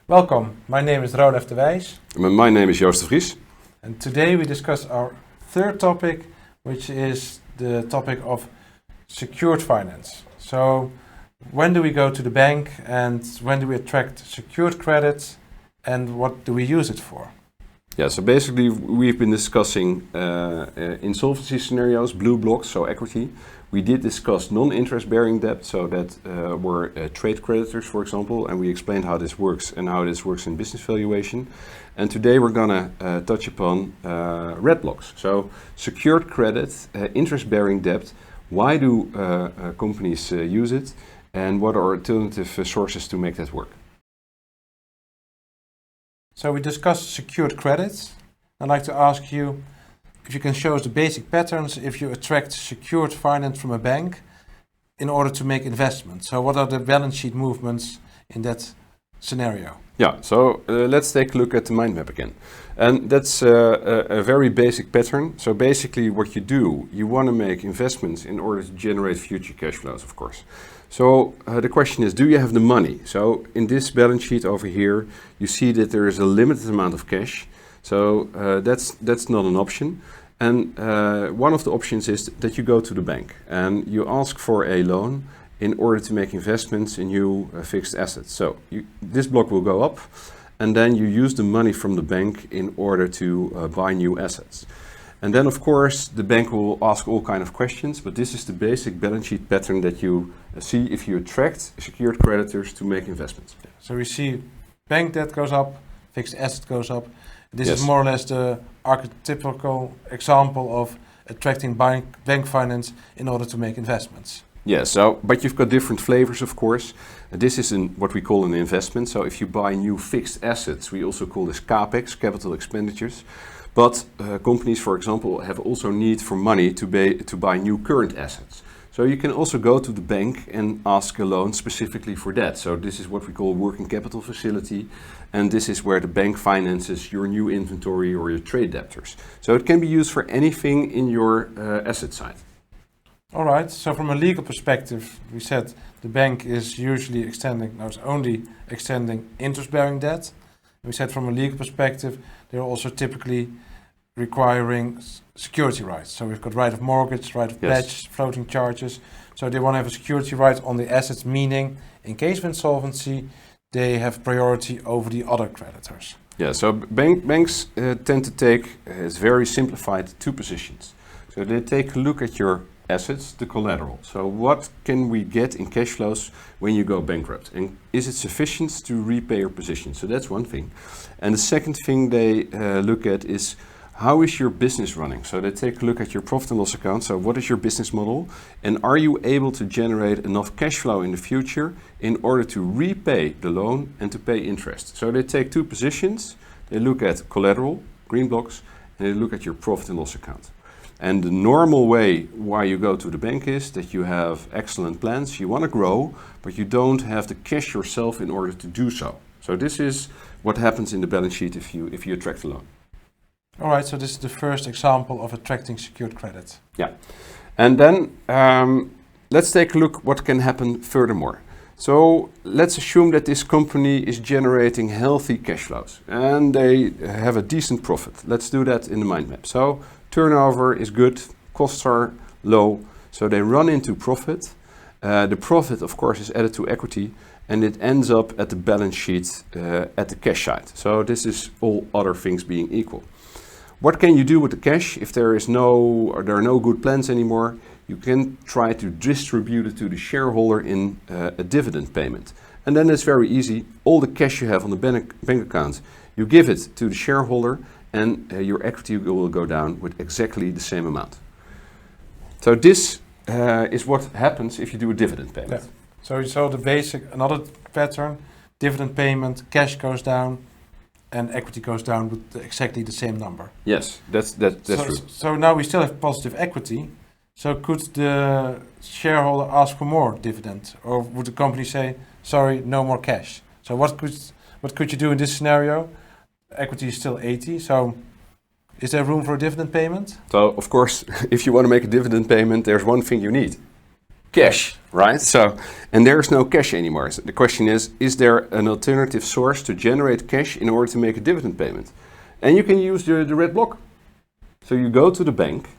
Welcome, my name is Rodolf de Wijs. My name is Joost de Vries. And today we discuss our third topic, which is the topic of secured finance. So when do we go to the bank and when do we attract secured credits and what do we use it for? Yeah, so basically we've been discussing insolvency scenarios, blue blocks, so equity. We did discuss non-interest bearing debt, so that were trade creditors, for example, and we explained how this works and how this works in business valuation. And today we're gonna touch upon red blocks, so secured credit, interest bearing debt. Why do companies use it, and what are alternative sources to make that work? So we discussed secured credits. I'd like to ask you if you can show us the basic patterns if you attract secured finance from a bank in order to make investments. So what are the balance sheet movements in that scenario? Yeah, so let's take a look at the mind map again. And that's a very basic pattern. So basically what you do, you want to make investments in order to generate future cash flows, of course. So the question is, do you have the money? So in this balance sheet over here, you see that there is a limited amount of cash. So that's not an option. And one of the options is that you go to the bank and you ask for a loan in order to make investments in new fixed assets. So this block will go up, and then you use the money from the bank in order to buy new assets. And then of course the bank will ask all kind of questions, but this is the basic balance sheet pattern that you see if you attract secured creditors to make investments. So we see bank debt goes up, fixed asset goes up. This Yes. is more or less the archetypical example of attracting bank finance in order to make investments. Yeah, so, but you've got different flavors, of course. This is what we call an investment. So if you buy new fixed assets, we also call this CapEx, capital expenditures. But companies, for example, have also need for money to buy new current assets. So you can also go to the bank and ask a loan specifically for that. So this is what we call working capital facility. And this is where the bank finances your new inventory or your trade debtors. So it can be used for anything in your asset side. All right, so from a legal perspective, we said the bank is usually it's only extending interest-bearing debt. We said from a legal perspective, they're also typically requiring security rights. So we've got right of mortgage, right of pledge, floating charges. So they want to have a security right on the assets, meaning in case of insolvency, they have priority over the other creditors. Yeah, so banks tend to take, it's very simplified, two positions. So they take a look at your assets, the collateral. So what can we get in cash flows when you go bankrupt? And is it sufficient to repay your position? So that's one thing. And the second thing they look at is, how is your business running? So they take a look at your profit and loss account. So what is your business model? And are you able to generate enough cash flow in the future in order to repay the loan and to pay interest? So they take two positions. They look at collateral, green blocks, and they look at your profit and loss account. And the normal way why you go to the bank is that you have excellent plans, you want to grow, but you don't have the cash yourself in order to do so. So this is what happens in the balance sheet if you attract a loan. All right, so this is the first example of attracting secured credit. Yeah, and then let's take a look what can happen furthermore. So let's assume that this company is generating healthy cash flows and they have a decent profit. Let's do that in the mind map. So turnover is good, costs are low, so they run into profit. The profit, of course, is added to equity and it ends up at the balance sheet at the cash side. So this is all other things being equal. What can you do with the cash if there are no good plans anymore? You can try to distribute it to the shareholder in a dividend payment. And then it's very easy. All the cash you have on the bank account, you give it to the shareholder and your equity will go down with exactly the same amount. So this is what happens if you do a dividend payment. Yeah. So you saw the basic, another pattern, dividend payment, cash goes down and equity goes down with exactly the same number. Yes, that's true. So now we still have positive equity. So could the shareholder ask for more dividend, or would the company say, sorry, no more cash? So what could you do in this scenario? Equity is still 80, so is there room for a dividend payment? So of course, if you want to make a dividend payment, there's one thing you need. cash, right? So, and there's no cash anymore. So the question is there an alternative source to generate cash in order to make a dividend payment? And you can use the red block. So you go to the bank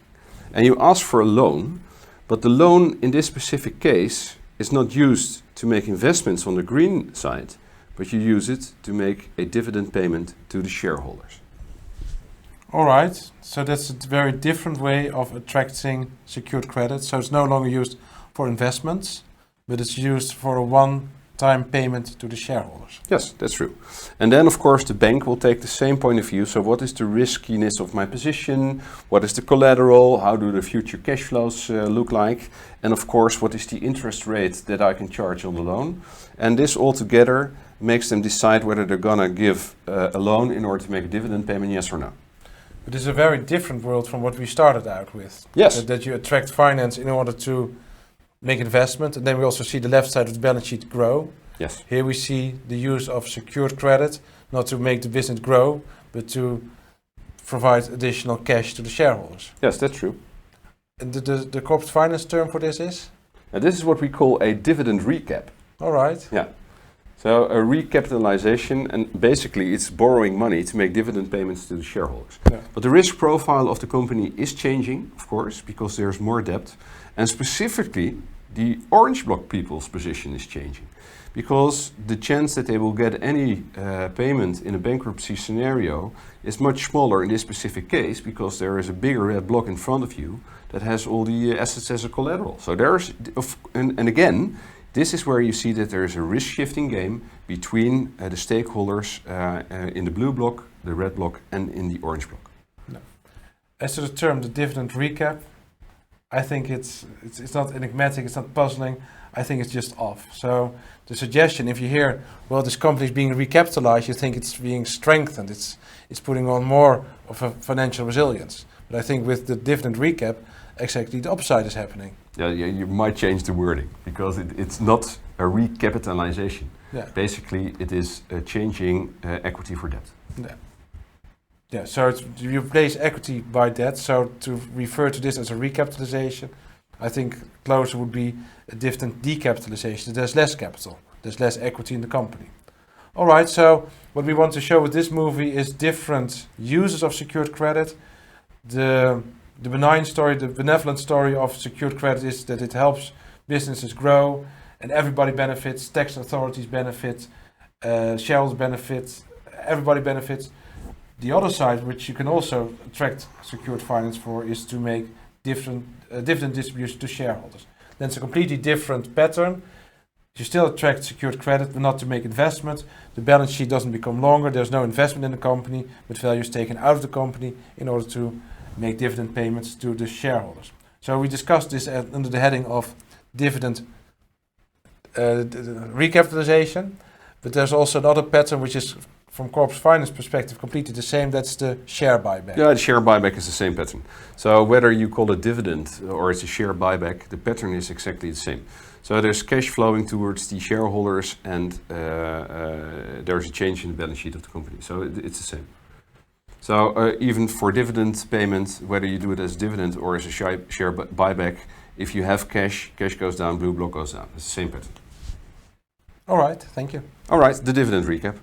and you ask for a loan, but the loan in this specific case is not used to make investments on the green side, but you use it to make a dividend payment to the shareholders. All right, so that's a very different way of attracting secured credit. So it's no longer used for investments, but it's used for a one-time payment to the shareholders. Yes, that's true. And then, of course, the bank will take the same point of view. So what is the riskiness of my position? What is the collateral? How do the future cash flows look like? And of course, what is the interest rate that I can charge on the loan? And this all together makes them decide whether they're gonna give a loan in order to make a dividend payment, yes or no. But it's a very different world from what we started out with. Yes. That you attract finance in order to make investment, and then we also see the left side of the balance sheet grow. Yes. Here we see the use of secured credit, not to make the business grow, but to provide additional cash to the shareholders. Yes, that's true. And the corporate finance term for this is? Now, this is what we call a dividend recap. All right. Yeah. So a recapitalization, and basically it's borrowing money to make dividend payments to the shareholders. Yeah. But the risk profile of the company is changing, of course, because there's more debt. And specifically, the orange block people's position is changing. Because the chance that they will get any payment in a bankruptcy scenario is much smaller in this specific case, because there is a bigger red block in front of you that has all the assets as a collateral. So there's, and again, this is where you see that there is a risk-shifting game between the stakeholders in the blue block, the red block, and in the orange block. No. As to the term, the dividend recap, I think it's not enigmatic, it's not puzzling. I think it's just off. So the suggestion, if you hear, well, this company is being recapitalized, you think it's being strengthened. It's putting on more of a financial resilience. But I think with the dividend recap, exactly the opposite is happening. Yeah, you might change the wording, because it's not a recapitalization. Yeah. Basically, it is changing equity for debt. Yeah. Yeah, so you replace equity by debt. So to refer to this as a recapitalization, I think closer would be a dividend decapitalization. There's less capital, there's less equity in the company. All right, so what we want to show with this movie is different uses of secured credit. The benign story, the benevolent story of secured credit is that it helps businesses grow and everybody benefits, tax authorities benefit, shareholders benefit, everybody benefits. The other side, which you can also attract secured finance for, is to make different dividend distribution to shareholders. Then it's a completely different pattern. You still attract secured credit, but not to make investment. The balance sheet doesn't become longer. There's no investment in the company, but value is taken out of the company in order to make dividend payments to the shareholders. So we discussed this under the heading of dividend recapitalization, but there's also another pattern which is, from corporate finance perspective, completely the same. That's the share buyback. Yeah, the share buyback is the same pattern. So whether you call it dividend or it's a share buyback, the pattern is exactly the same. So there's cash flowing towards the shareholders, and there's a change in the balance sheet of the company. So it's the same. So even for dividend payment, whether you do it as dividend or as a share buyback, if you have cash, cash goes down, blue block goes down. It's the same pattern. All right, thank you. All right, the dividend recap.